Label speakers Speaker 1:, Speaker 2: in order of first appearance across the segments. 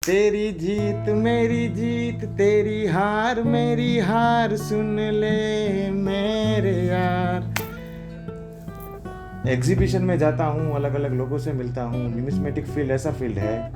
Speaker 1: तेरी जीत मेरी जीत, तेरी हार मेरी हार, सुन ले मेरे यार। एग्जीबिशन में जाता हूँ, अलग अलग लोगों से मिलता हूँ। न्यूमिस्मेटिक फील्ड ऐसा फील्ड है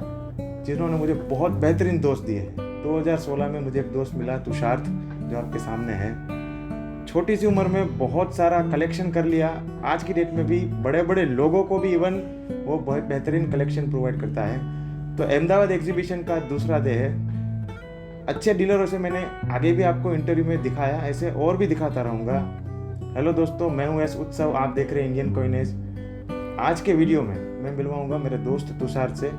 Speaker 1: जिन्होंने मुझे बहुत बेहतरीन दोस्त दिए हैं। 2016 में मुझे एक दोस्त मिला, तुषार्थ, जो आपके सामने है। छोटी सी उम्र में बहुत सारा कलेक्शन कर लिया। आज की डेट में भी बड़े बड़े लोगों को भी इवन वो बहुत बेहतरीन कलेक्शन प्रोवाइड करता है। तो अहमदाबाद एग्जीबिशन का दूसरा डे है। अच्छे डीलरों से मैंने आगे भी आपको इंटरव्यू में दिखाया, ऐसे और भी दिखाता रहूँगा। हेलो दोस्तों, मैं हूँ एस उत्सव, आप देख रहे हैं इंडियन कॉइनेज। आज के वीडियो में मैं मिलवाऊंगा मेरे दोस्त तुषार से।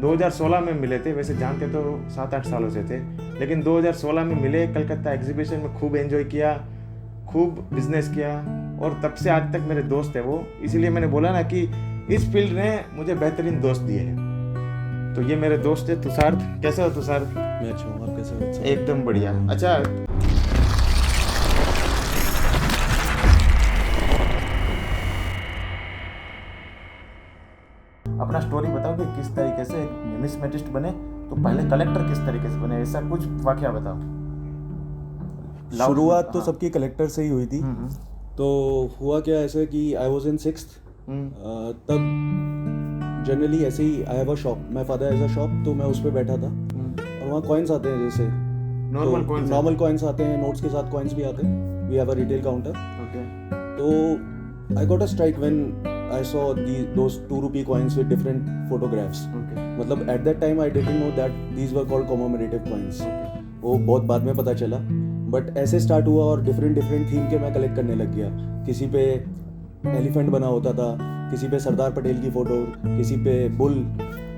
Speaker 1: 2016 में मिले थे, वैसे जानते तो 7-8 सालों से थे, लेकिन 2016 में मिले। कलकत्ता एग्जीबिशन में खूब एंजॉय किया, खूब बिजनेस किया, और तब से आज तक मेरे दोस्त है वो। इसीलिए मैंने बोला ना कि इस फील्ड ने मुझे बेहतरीन दोस्त दिए हैं। तो ये मेरे दोस्त है तुषार्थ। कैसे हो तुषार?
Speaker 2: मैं अच्छा हूँ, आप कैसे हो?
Speaker 1: एकदम बढ़िया। अच्छा, अपना स्टोरी बताओ कि किस तरीके से एक न्यूमिस्मेटिस्ट बने, तो पहले कलेक्टर किस तरीके से बने, ऐसा कुछ वाकया बताओ।
Speaker 2: शुरुआत तो
Speaker 1: हाँ।
Speaker 2: सबकी कलेक्टर से ही हुई थी। तो हुआ क्या ऐसे कि आई वॉज इन 6th, तब जनरली ऐसे ही I have a shop, my father has a shop, तो मैं उस पर बैठा था। और वहाँ कॉइन्स आते हैं, जैसे नॉर्मल कॉइन्स आते हैं, नोट्स के साथ कॉइन्स भी आते हैं। We have a retail counter. तो I got a strike when I saw those 2 rupee coins with different photographs. मतलब at that time I didn't know that these were called commemorative coins. वो बहुत बाद में पता चला, बट ऐसे start हुआ और डिफरेंट थीम के मैं कलेक्ट करने लग गया। किसी पे एलिफेंट बना होता था, किसी पे सरदार पटेल की फ़ोटो, किसी पे बुल।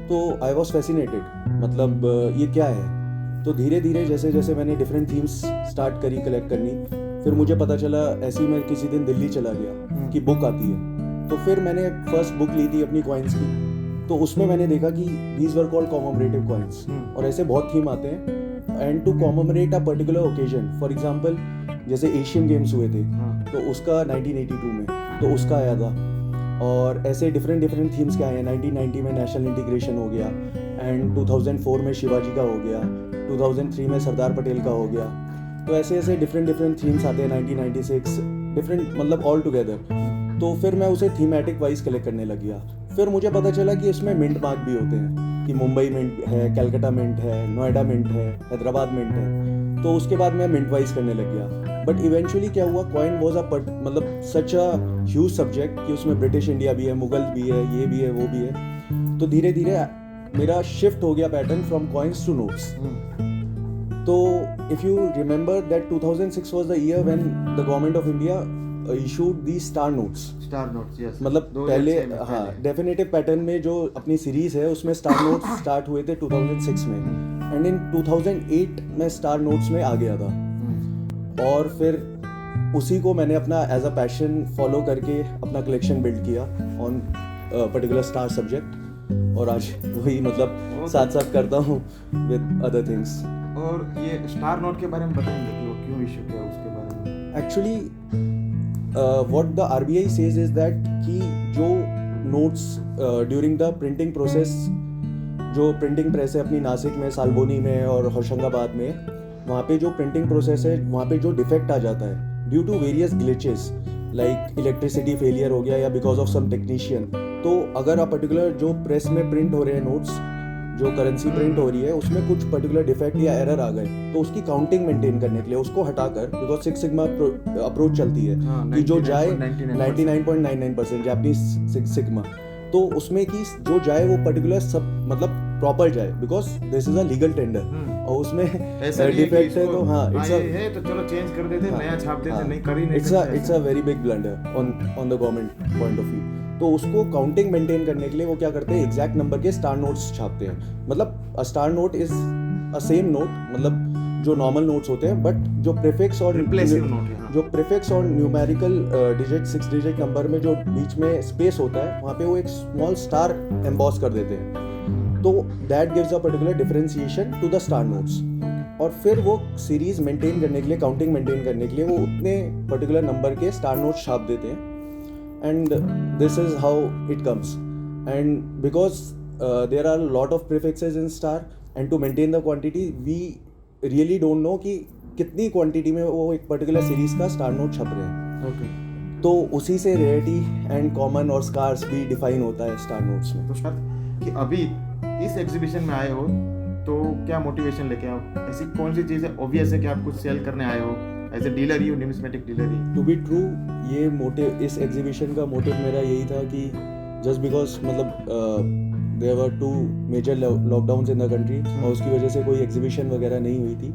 Speaker 2: तो आई वॉज फैसिनेटेड, मतलब ये क्या है। तो धीरे धीरे जैसे जैसे मैंने डिफरेंट थीम्स स्टार्ट करी कलेक्ट करनी, फिर मुझे पता चला, ऐसे ही मैं किसी दिन दिल्ली चला गया कि बुक आती है। तो फिर मैंने फर्स्ट बुक ली थी अपनी कॉइन्स की, तो उसमें मैंने देखा कि these were called commemorative coins. और ऐसे बहुत थीम आते हैं, and to commemorate a particular occasion. For example, जैसे एशियन गेम्स हुए थे, तो उसका 1982 में, तो उसका आया था। और ऐसे डिफरेंट थीम्स के आए हैं। 1990 में नेशनल इंटीग्रेशन हो गया, एंड 2004 में शिवाजी का हो गया, 2003 में सरदार पटेल का हो गया। तो ऐसे डिफरेंट थीम्स आते हैं। 1996 डिफरेंट, मतलब ऑल टुगेदर। तो फिर मैं उसे थीमेटिक वाइज कलेक्ट करने लग गया। फिर मुझे पता चला कि इसमें मिंट मार्क भी होते हैं, कि मुंबई मिंट है, कलकत्ता मिंट है, नोएडा मिंट है, हैदराबाद मिंट है। तो उसके बाद मैं मिंट वाइज करने लग गया। बट इवेंचुअली क्या हुआ, कॉइन वॉज मतलब सच अ ह्यूज सब्जेक्ट कि उसमें ब्रिटिश इंडिया भी है, मुगल भी है, ये भी है, वो भी है। तो धीरे धीरे मेरा शिफ्ट हो गया pattern from coins to notes. तो if you remember that 2006 was the year when the government of India issued these star notes, yes. मतलब पहले, हाँ, डेफिनेटिव पैटर्न में जो अपनी सीरीज है उसमें स्टार नोट्स स्टार्ट हुए थे 2006 में, एंड इन 2008 में स्टार नोट्स में आ गया था। और फिर उसी को मैंने अपना एज अ पैशन फॉलो करके अपना कलेक्शन बिल्ड किया ऑन पर्टिकुलर स्टार सब्जेक्ट। और आज वही मतलब साथ करता हूँ विद अदर थिंग्स।
Speaker 1: और ये स्टार नोट के बारे में बताएंगे कि वो क्यों इशू किया, उसके बारे में।
Speaker 2: Actually what the RBI says is that कि जो notes during the printing process, जो प्रिंटिंग प्रेस है अपनी नासिक में, सालबोनी में और होशंगाबाद में, वहाँ पे जो प्रिंटिंग प्रोसेस है, वहाँ पे जो डिफेक्ट आ जाता है due to various glitches, like electricity failure हो गया या बिकॉज ऑफ सम टेक्नीशियन। तो अगर आप पर्टिकुलर जो प्रेस में प्रिंट हो रहे हैं नोट्स, जो करेंसी प्रिंट हो रही है, उसमें कुछ पर्टिकुलर डिफेक्ट या एरर आ गए, तो उसकी काउंटिंग मेंटेन करने के लिए उसको हटाकर, बिकॉज 6 सिग्मा अप्रोच चलती है कि जो जाए 99.99% जापानीज 6 सिग्मा, तो उसमें कि जो जाए वो पर्टिकुलर सब मतलब प्रॉपर जाए, because this is a legal tender. और उसमें डिफेक्ट है तो हाँ,
Speaker 1: इट्स तो चलो चेंज कर देते, नया छाप देते, नहीं कर ही नहीं सकते।
Speaker 2: It's a very big blunder on the government point of view. तो उसको काउंटिंग मेंटेन करने के लिए वो क्या करते हैं, एग्जैक्ट नंबर के स्टार नोट्स छापते हैं। मतलब a star note is a same note, मतलब जो नॉर्मल नोट्स होते हैं, बट जो प्रीफिक्स और
Speaker 1: रिप्लेसिव नोट है,
Speaker 2: जो प्रीफिक्स और न्यूमेरिकल डिजिट 6 डिजिट नंबर में जो बीच में स्पेस होता है, वहाँ पे वो एक स्मॉल स्टार एम्बॉस कर देते हैं। तो that gives a particular differentiation to the star notes. और फिर वो सीरीज मेंटेन करने के लिए, काउंटिंग मेंटेन करने के लिए वो उतने पर्टिकुलर नंबर के स्टार नोट्स छाप देते हैं। and this is how it comes. And because there are a lot of prefixes in star, and to maintain the quantity we really don't know कि कितनी क्वांटिटी में वो एक पर्टिकुलर सीरीज का स्टार नोट छप रहे हैं।
Speaker 1: ओके।
Speaker 2: तो उसी से रेयरिटी एंड कॉमन और स्कार्स भी डिफाइन होता है स्टार नोट्स में।
Speaker 1: तो शायद कि अभी इस एग्जीबिशन में आए हो तो क्या मोटिवेशन लेके आओ, ऐसी कौन सी चीज़ है ऑब्वियस है कि आप कुछ सेल करने आए हो, एज ए डीलर ही हो, न्यूमिस्मेटिक डीलर ही।
Speaker 2: टू बी ट्रू, ये मोटिव, इस एग्जीबिशन का मोटिव मेरा यही था कि जस्ट बिकॉज मतलब there were 2 major lockdowns in the country और उसकी वजह से कोई एग्जीबिशन वगैरह नहीं हुई थी।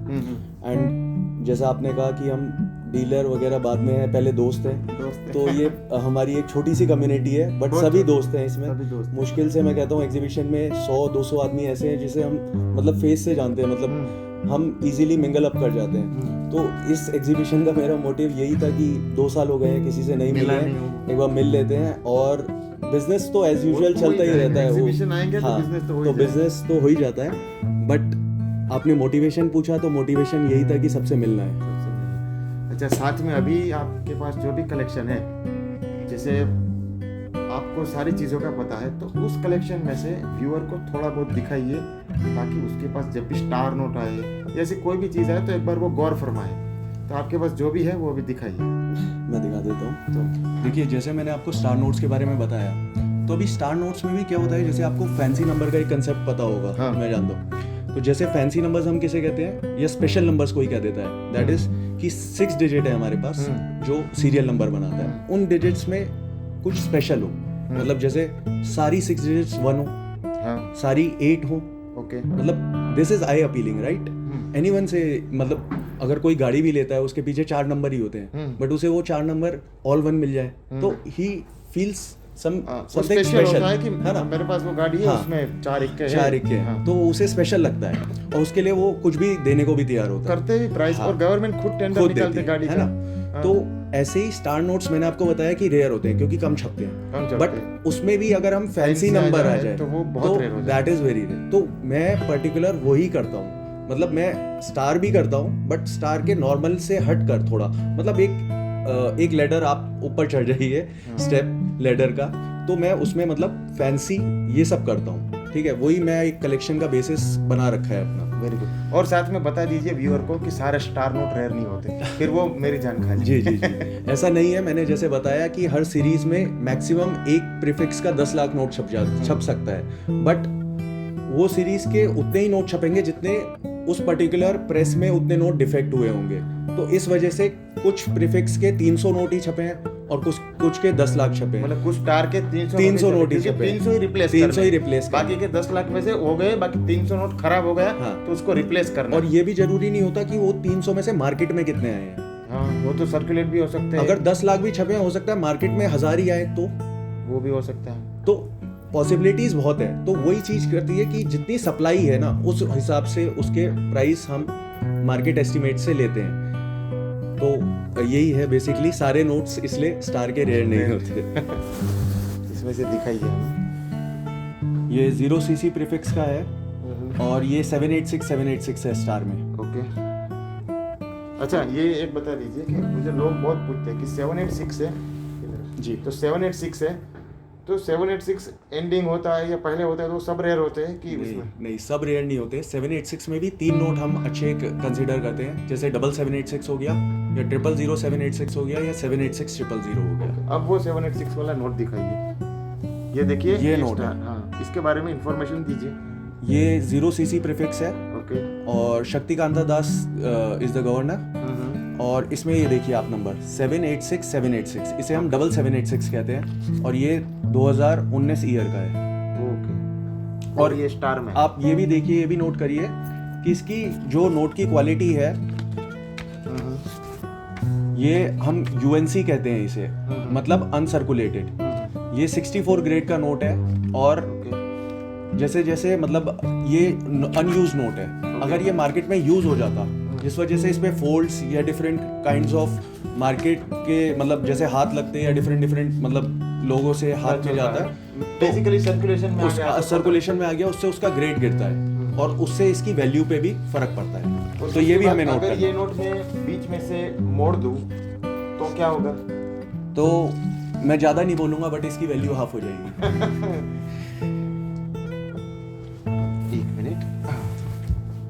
Speaker 2: एंड जैसा आपने कहा कि हम डीलर वगैरह बाद में हैं, पहले दोस्त हैं, तो ये हमारी एक छोटी सी कम्युनिटी है, बट सभी दोस्त हैं इसमें। मुश्किल से मैं कहता हूँ एग्जीबिशन में 100-200 आदमी ऐसे हैं जिसे हम मतलब फेस से जानते हैं, मतलब हम इजीली मिंगल अप कर जाते हैं। तो इस एग्जीबिशन का मेरा मोटिव यही था कि 2 साल हो गए हैं, किसी से नहीं मिले हैं, एक बार मिल लेते हैं। और बिजनेस तो एज यूजुअल चलता ही रहता है, तो बिजनेस तो हो ही जाता है। बट आपने मोटिवेशन पूछा तो मोटिवेशन यही था कि सबसे मिलना है।
Speaker 1: अच्छा, साथ में अभी आपके पास जो भी कलेक्शन है, जैसे आपको सारी चीज़ों का पता है, तो उस कलेक्शन में से व्यूअर को थोड़ा बहुत दिखाइए ताकि उसके पास जब भी स्टार नोट आए या ऐसी कोई भी चीज़ आए तो एक बार वो गौर फरमाए। तो आपके पास जो भी है वो भी दिखाइए।
Speaker 2: मैं दिखा देता हूँ। तो देखिए, जैसे मैंने आपको स्टार नोट्स के बारे में बताया, तो अभी स्टार नोट्स में भी क्या होता है, जैसे आपको फैंसी नंबर का एक कंसेप्ट पता होगा।
Speaker 1: हाँ।
Speaker 2: मैं जानता हूँ। तो जैसे फैंसी नंबर्स हम किसे कहते हैं, या स्पेशल नंबर्स कोई कह देता है, दैट इज कि 6 डिजिट है हमारे पास जो सीरियल नंबर बनाता है। उन डिजिट्स में कुछ स्पेशल हो, मतलब जैसे सारी 6 डिजिट्स 1 हो, सारी 8 हो।
Speaker 1: ओके।
Speaker 2: मतलब this is I appealing, right? Anyone से, मतलब अगर कोई गाड़ी भी लेता है उसके पीछे 4 नंबर ही होते हैं, बट उसे वो 4 नंबर ऑल 1 मिल जाए तो ही फील्स समथिंग स्पेशल
Speaker 1: होता है कि है ना, मेरे पास वो गाड़ी है, उसमें 4 इक्के
Speaker 2: है, तो उसे स्पेशल लगता है और उसके लिए वो कुछ भी देने को भी तैयार होता है,
Speaker 1: करते भी प्राइस। और गवर्नमेंट खुद टेंडर निकालते गाड़ी
Speaker 2: है ना। तो ऐसे ही स्टार नोट्स मैंने आपको बताया कि रेयर होते हैं क्योंकि कम छपते हैं, बट उसमें भी अगर हम फैंसी नंबर आ जाए
Speaker 1: तो वो बहुत रेयर हो जाए,
Speaker 2: दैट इज वेरी रेयर। तो मैं पर्टिकुलर वही करता हूँ, मतलब मैं स्टार भी करता हूँ, बट स्टार के नॉर्मल से हट कर थोड़ा, मतलब एक लेडर आप ऊपर चढ़ जाइए, स्टेप लेडर का, तो मैं उसमें मतलब फैंसी ये सब करता हूँ। ठीक है, वही मैं एक कलेक्शन का बेसिस बना रखा है अपना।
Speaker 1: Very good. और साथ में बता दीजिए व्यूअर को कि सारे स्टार नोट रेयर नहीं होते, फिर वो मेरी जान खा
Speaker 2: जी जी जी ऐसा नहीं है। मैंने जैसे बताया कि हर सीरीज में मैक्सिमम एक प्रीफिक्स का 10 लाख नोट छप सकता है, बट वो सीरीज के उतने ही नोट छपेंगे जितने उस पर्टिकुलर प्रेस में उतने नोट डिफेक्ट हुए होंगे। तो इस वजह से कुछ प्रीफिक्स के 300 नोट ही छपे हैं और कुछ के 10 लाख छपे हैं।
Speaker 1: मतलब कुछ स्टार के
Speaker 2: 300 नोट ही छपे,
Speaker 1: 300 ही रिप्लेस, बाकी के 10 लाख में से हो गए, बाकी 300 नोट खराब हो गया। हाँ। तो उसको रिप्लेस करना।
Speaker 2: और ये भी जरूरी नहीं होता कि वो 300 में से मार्केट में कितने आए हैं।
Speaker 1: हाँ, वो तो सर्कुलेट भी हो सकते हैं।
Speaker 2: अगर 10 लाख भी छपे, हो सकता है मार्केट में 1000 ही आए, तो
Speaker 1: वो भी हो सकता है।
Speaker 2: तो पॉसिबिलिटीज बहुत है। तो वही चीज करती है कि जितनी सप्लाई है ना, उस हिसाब से उसके प्राइस हम मार्केट एस्टिमेट से लेते हैं। तो यही है बेसिकली, सारे नोट्स इसलिए स्टार के रेयर नहीं होते।
Speaker 1: इसमें से दिखाइए हमें।
Speaker 2: ये 0cc प्रीफिक्स का है और ये 786 है स्टार में।
Speaker 1: ओके। अच्छा, ये एक बता दीजिए कि मुझे लोग बहुत पूछते हैं कि 786 है
Speaker 2: जी,
Speaker 1: तो 786 है, तो 786 एंडिंग होता है या पहले होता है, तो सब रेयर होते हैं कि उसमें?
Speaker 2: नहीं, सब रेयर नहीं होते। 786 में भी 3 नोट हम अच्छे कंसीडर करते हैं, जैसे 777 हो गया, या 000 हो गया, या 786 000 हो गया।
Speaker 1: अब वो 786 वाला नोट दिखाइए। ये देखिए,
Speaker 2: ये नोट है।
Speaker 1: हाँ, इसके बारे में इंफॉर्मेशन दीजिए।
Speaker 2: ये 0cc प्रीफिक्स है।
Speaker 1: ओके।
Speaker 2: और शक्तिकांता दास इज द गवर्नर। और इसमें ये देखिए आप नंबर 786, इसे हम 786 कहते हैं, और ये 2019 ईयर का है।
Speaker 1: ओके। और ये स्टार में
Speaker 2: आप ये भी देखिए, ये भी नोट करिए कि इसकी जो नोट की क्वालिटी है, ये हम UNC कहते हैं इसे, मतलब अनसर्कुलेटेड। ये 64 ग्रेड का नोट है, और जैसे जैसे मतलब ये अनयूज नोट है। अगर ये मार्केट में यूज हो जाता, जिस वजह से इसमें फोल्ड्स या डिफरेंट काइंड्स ऑफ मार्केट के, मतलब जैसे हाथ लगते हैं या डिफरेंट मतलब लोगों से हाथ में जाता है,
Speaker 1: बेसिकली सर्कुलेशन
Speaker 2: में आ गया, उससे उसका ग्रेड गिरता है और उससे इसकी वैल्यू पे भी फर्क पड़ता है। तो ये भी हमें नोट करना है।
Speaker 1: अगर ये नोट में बीच में से मोड़ दूं तो क्या होगा?
Speaker 2: तो मैं ज्यादा नहीं बोलूंगा, बट इसकी वैल्यू हाफ हो जाएगी।
Speaker 1: एक मिनट।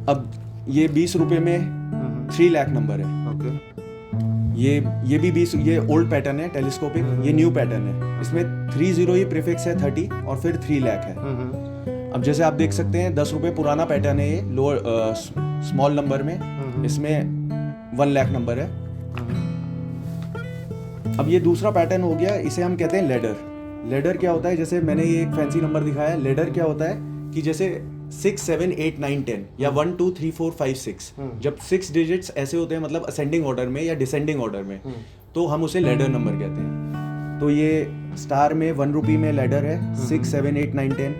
Speaker 2: अब ये 20 रुपए में 3 लाख नंबर है।
Speaker 1: ओके।
Speaker 2: ये भी 20, ये ओल्ड पैटर्न है टेलीस्कोपिक, ये न्यू पैटर्न है। इसमें 30 ही प्रीफिक्स है 30 और फिर 3 लाख है। अब जैसे आप देख सकते हैं 10 रुपये पुराना पैटर्न है ये, लोअर स्मॉल नंबर में, इसमें 1 लाख नंबर है। अब ये दूसरा पैटर्न हो गया, इसे हम कहते हैं लेडर। लेडर क्या होता है, जैसे मैंने ये एक फैंसी नंबर दिखाया। लेडर क्या होता है कि जैसे 6, 7, 8, 9, 10 या 1, 2, 3, 4, 5, 6, जब 6 डिजिट्स ऐसे होते हैं मतलब असेंडिंग ऑर्डर में या डिसेंडिंग ऑर्डर में, तो हम उसे लेडर नंबर कहते हैं। तो ये स्टार में 1 रुपी में लेडर है, 6, 7, 8, 9, 10,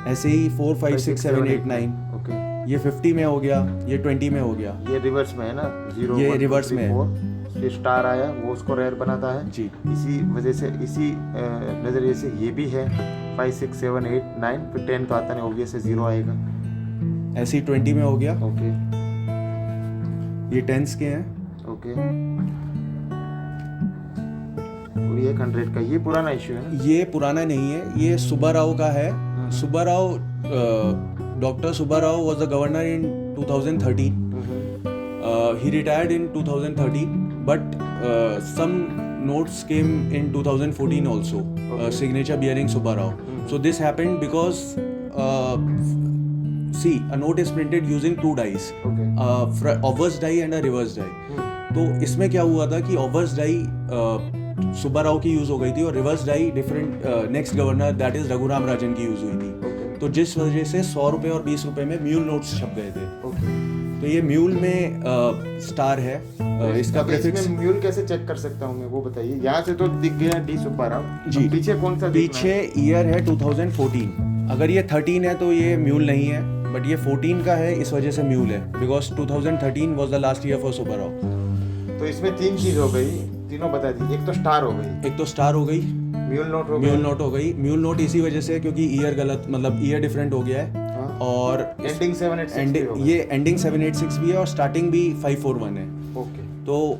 Speaker 2: ऐसे ही 4, 5, 6, 7, 8, 9।
Speaker 1: ओके।
Speaker 2: ये 50 में हो गया, ये 20 में हो गया।
Speaker 1: ये रिवर्स में है ना, 0,
Speaker 2: ये
Speaker 1: 1, 2,
Speaker 2: रिवर्स
Speaker 1: 3,
Speaker 2: में है।
Speaker 1: 4 ये स्टार आया वो उसको रेयर बनाता है
Speaker 2: जी।
Speaker 1: इसी वजह से, इसी नज़रिए से ये भी है 5, 6, 7, 8, 9, फिर 10 तो आता नहीं, ऑब्वियस है 0 आएगा।
Speaker 2: ऐसे ही 20 में हो गया।
Speaker 1: ओके।
Speaker 2: ये टेंस के हैं।
Speaker 1: ओके। और ये 100 का, ये पुराना इशू है ना?
Speaker 2: ये पुराना नहीं है, ये सुब्बाराव का है। Subbarao, doctor Subbarao was the governor in 2013। He retired in 2013, but some notes came in 2014 also. Signature bearing Subbarao. So this happened because see, a note is printed using 2 dies,
Speaker 1: Okay.
Speaker 2: obverse die and a reverse die. तो इसमें क्या हुआ था कि obverse die Subbarao की use हो गई थी और reverse die different next governor that is Raghuram Rajan की यूज हुई थी। तो जिस वजह से 100 रुपए और 20 रुपए में म्यूल नोट्स छप गए थे। तो ये म्यूल में स्टार है, इसका प्रीफिक्स।
Speaker 1: इसमें म्यूल कैसे चेक कर सकता हूँ मैं, वो बताइए। यहाँ से तो दिख गया डी सुब्बाराव
Speaker 2: जी।
Speaker 1: पीछे कौन सा दिखना
Speaker 2: पीछे
Speaker 1: है?
Speaker 2: ईयर है 2014। अगर ये 13 है तो ये म्यूल नहीं है, बट ये 14 का है, इस वजह से म्यूल है, because 2013 was the last year for Subbarao.
Speaker 1: तो इसमें 3 चीज हो गई, तीनों बता दी। एक तो स्टार हो गई,
Speaker 2: एक तो स्टार हो गई,
Speaker 1: म्यूल नोट हो
Speaker 2: म्यूल नोट हो गई। म्यूल नोट इसी वजह से क्योंकि ईयर गलत, मतलब ईयर डिफरेंट हो गया है। और
Speaker 1: एंडिंग 786 भी होगा।
Speaker 2: ये एंडिंग 786 भी है और स्टार्टिंग भी 541 है।
Speaker 1: ओके।
Speaker 2: तो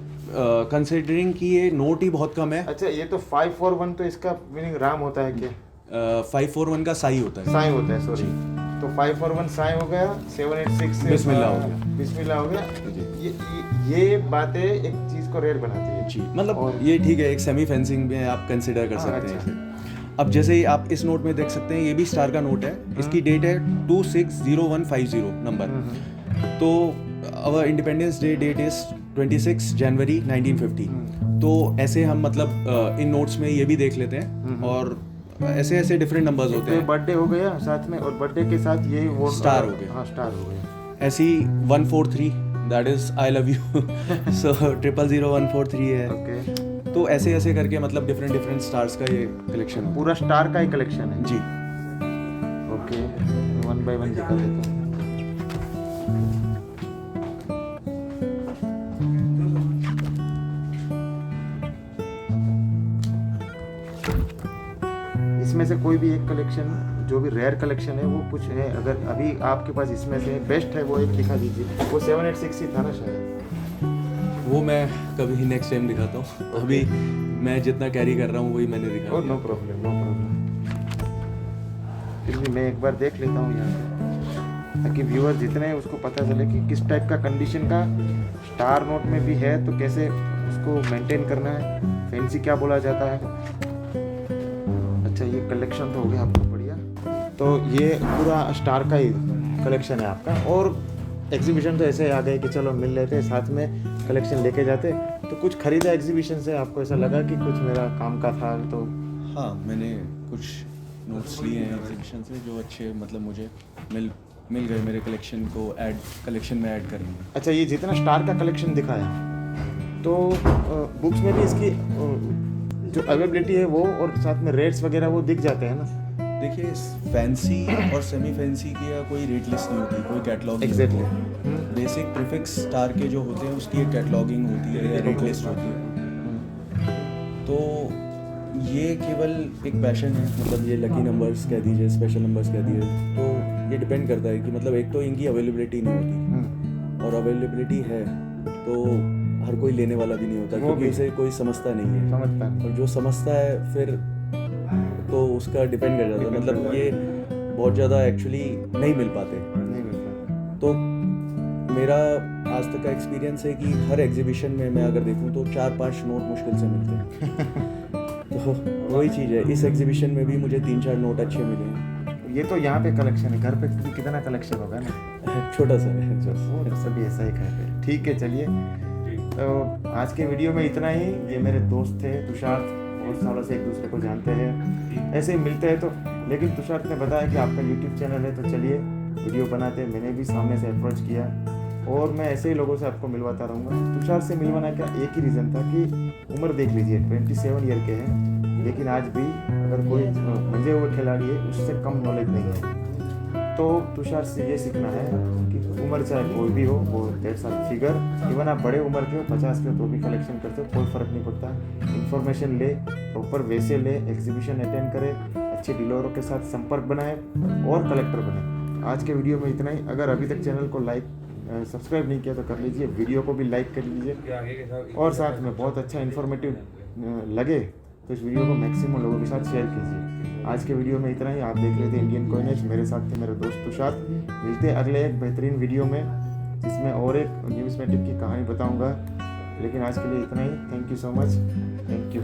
Speaker 2: कंसिडरिंग कि ये नोट ही बहुत कम है।
Speaker 1: अच्छा, ये तो 541, तो इसका मीनिंग राम होता है क्या?
Speaker 2: 541 का साई होता है।
Speaker 1: साई होता है, सॉरी। तो 541 साई हो गया, 786 से
Speaker 2: बिस्मिल्लाह हो गया।
Speaker 1: बिस्मिल्लाह हो गया। ये बातें एक चीज को रेयर बनाती है
Speaker 2: जी, मतलब ये ठीक है, एक सेमी फेंसिंग में आप कंसिडर कर सकते हैं इसे। अब जैसे ही आप इस नोट में देख सकते हैं, ये भी स्टार का नोट है। इसकी डेट है 260150 नंबर। तो अवर इंडिपेंडेंस डे डेट इज 26 जनवरी 1950। तो ऐसे हम मतलब इन नोट्स में ये भी देख लेते हैं और ऐसे ऐसे डिफरेंट नंबर्स होते हैं।
Speaker 1: बर्थडे हो गया साथ में, और बर्थडे के साथ ये वो
Speaker 2: स्टार हो गया।
Speaker 1: हाँ, स्टार हो गया।
Speaker 2: ऐसी 143 that is I love you, so 000143 है।
Speaker 1: ओके।
Speaker 2: तो ऐसे ऐसे करके मतलब डिफरेंट स्टार्स का ये कलेक्शन है।
Speaker 1: पूरा स्टार का ही कलेक्शन है
Speaker 2: जी।
Speaker 1: ओके, 1 by 1 दिखा देता हूँ। इसमें से कोई भी एक कलेक्शन, जो भी रेयर कलेक्शन है, वो कुछ है अगर अभी आपके पास इसमें से बेस्ट है, वो एक दिखा दीजिए। वो 786 ही था ना शायद?
Speaker 2: वो मैं कभी नेक्स्ट टाइम दिखाता हूँ। अभी मैं जितना कैरी कर रहा हूँ वही मैंने दिखा।
Speaker 1: No problem, no problem. फिर भी मैं एक बार देख लेता हूँ यहाँ पे, ताकि व्यूअर जितने हैं उसको पता चले कि किस टाइप का कंडीशन का स्टार नोट में भी है, तो कैसे उसको मेंटेन करना है, फैंसी क्या बोला जाता है। अच्छा, ये कलेक्शन तो हो गया आपका बढ़िया। तो ये पूरा स्टार का ही कलेक्शन है आपका, और एग्जीबिशन तो ऐसे आ गए कि चलो मिल लेते, साथ में कलेक्शन लेके जाते। तो कुछ खरीदा एग्जीबिशन से, आपको ऐसा लगा कि कुछ मेरा काम का था? तो
Speaker 2: हाँ, मैंने कुछ नोट्स लिए हैं एग्जीबिशन से जो अच्छे मतलब मुझे मिल गए मेरे कलेक्शन में ऐड करने में।
Speaker 1: अच्छा, ये जितना स्टार का कलेक्शन दिखाया, तो बुक्स में भी इसकी जो अवेलेबिलिटी है वो, और साथ में रेट्स वगैरह वो दिख जाते हैं ना?
Speaker 2: देखिए, फैंसी और सेमी फैंसी की या कोई रेट लिस्ट नहीं होती, कोई catalogue.
Speaker 1: Exactly.
Speaker 2: Basic prefix star के जो होते हैं उसकी एक कैटलॉगिंग होती है या रेट लिस्ट होती है। तो ये केवल एक पैशन है, मतलब ये लकी नंबर्स कह दीजिए, स्पेशल नंबर्स कह दीजिए। तो ये डिपेंड करता है कि मतलब एक तो इनकी अवेलेबिलिटी नहीं होती, और अवेलेबिलिटी है तो हर कोई लेने वाला भी नहीं होता, क्योंकि उसे कोई समझता नहीं है।
Speaker 1: समझता है।
Speaker 2: और जो समझता है फिर तो उसका डिपेंड कर जाता है, मतलब ये बहुत ज़्यादा एक्चुअली नहीं मिल पाते।
Speaker 1: नहीं मिल पाता।
Speaker 2: तो मेरा आज तक का एक्सपीरियंस है कि हर एग्जीबिशन में मैं अगर देखूं तो 4-5 नोट मुश्किल से मिलते हैं। तो वही चीज़ है, इस एग्जीबिशन में भी मुझे 3-4 नोट अच्छे मिले हैं।
Speaker 1: ये तो यहाँ पे कलेक्शन है, घर पे कितना कलेक्शन होगा ना।
Speaker 2: छोटा सा है
Speaker 1: वो तो सभी ऐसा ही कहते हैं। ठीक है, चलिए तो आज के वीडियो में इतना ही। ये मेरे दोस्त थे तुषार्थ, बहुत सालों से एक दूसरे को जानते हैं, ऐसे ही मिलते हैं। तो लेकिन तुषार्थ ने बताया कि आपका यूट्यूब चैनल है तो चलिए वीडियो बनाते हैं। मैंने भी सामने से अप्रोच किया और मैं ऐसे ही लोगों से आपको मिलवाता रहूँगा। तुषार से मिलवाना का एक ही रीज़न था कि उम्र देख लीजिए, 27 ईयर के हैं, लेकिन आज भी अगर कोई मंजे हुए खिलाड़ी है उससे कम नॉलेज नहीं है। तो तुषार से ये सीखना है कि उम्र चाहे कोई भी हो, वो 1.5 साल फिगर, इवन आप बड़े उम्र के हो 50 के हो तो भी कलेक्शन करते हो, कोई फ़र्क नहीं पड़ता। इन्फॉर्मेशन ले, प्रॉपर वे से ले, एग्जीबिशन अटेंड करें, अच्छे डीलरों के साथ संपर्क बनाए और कलेक्टर बने। आज के वीडियो में इतना ही। अगर अभी तक चैनल को सब्सक्राइब नहीं किया तो कर लीजिए, वीडियो को भी लाइक कर लीजिए और साथ में बहुत अच्छा इन्फॉर्मेटिव लगे तो इस वीडियो को मैक्सिमम लोगों के साथ शेयर कीजिए। आज के वीडियो में इतना ही। आप देख रहे थे इंडियन कॉइनेज, मेरे साथ थे मेरे दोस्त तुषार। मिलते हैं अगले एक बेहतरीन वीडियो में जिसमें और एक न्यूमिस्मेटिक की कहानी बताऊंगा। लेकिन आज के लिए इतना ही। Thank you so much. Thank you.